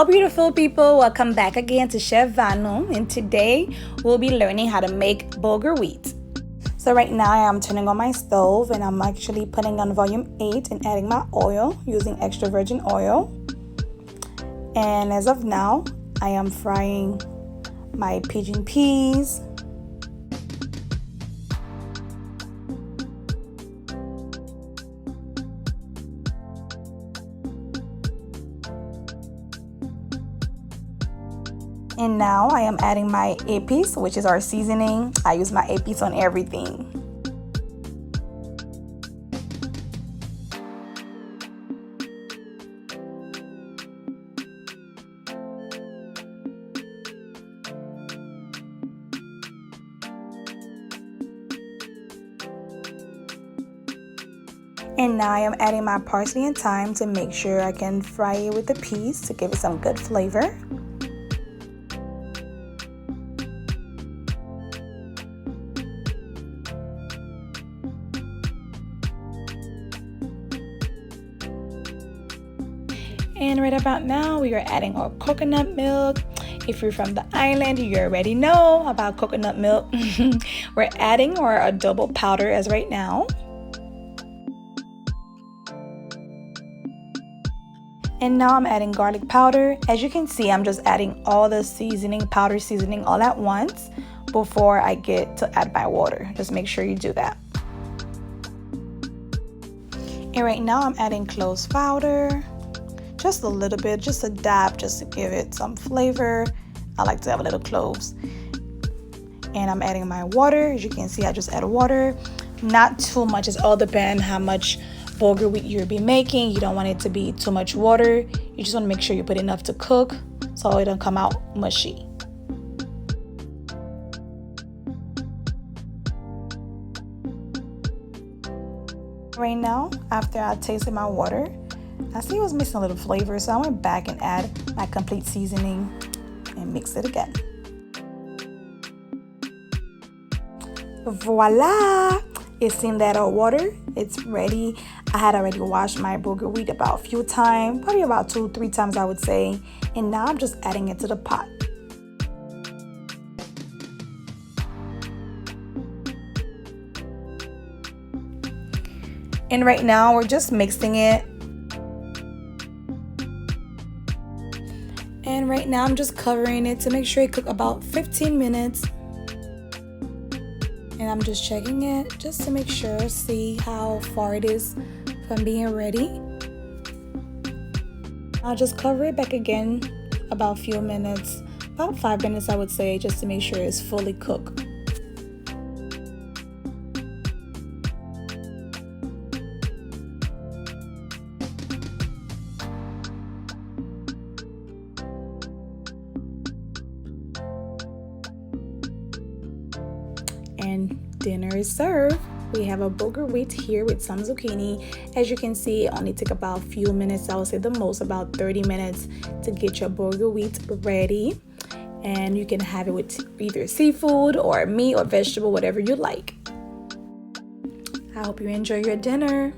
Hello beautiful people, welcome back again to Chef Vanu, and today we'll be learning how to make bulgur wheat. So right now I am turning on my stove and I'm actually putting on volume 8 and adding my oil using extra virgin oil. And as of now, I am frying my pigeon peas, and now I am adding my épices, which is our seasoning. I use my épices on everything. And now I am adding my parsley and thyme to make sure I can fry it with the peas to give it some good flavor. And right about now, we are adding our coconut milk. If you're from the island, you already know about coconut milk. We're adding our adobo powder as right now. And now I'm adding garlic powder. As you can see, I'm just adding all the seasoning, powder seasoning all at once before I get to add my water. Just make sure you do that. And right now I'm adding cloves powder. Just a little bit, just a dab, just to give it some flavor. I like to have a little cloves. And I'm adding my water. As you can see, I just add water. Not too much, it all depends how much bulgur wheat you'll be making. You don't want it to be too much water. You just want to make sure you put enough to cook so it don't come out mushy. Right now, after I tasted my water, I see it was missing a little flavor, so I went back and add my complete seasoning and mix it again. Voila! It's in that water. It's ready. I had already washed my bulgur wheat about a few times, probably about 2-3 times I would say. And now I'm just adding it to the pot. And right now we're just mixing it. And right now I'm just covering it to make sure it cooks about 15 minutes. And I'm just checking it just to make sure, see how far it is from being ready. I'll just cover it back again about a few minutes, about 5 minutes I would say, just to make sure it's fully cooked. And dinner is served. We have a bulgur wheat here with some zucchini. As you can see, it only took about a few minutes. I would say the most about 30 minutes to get your bulgur wheat ready. And you can have it with either seafood or meat or vegetable, whatever you like. I hope you enjoy your dinner.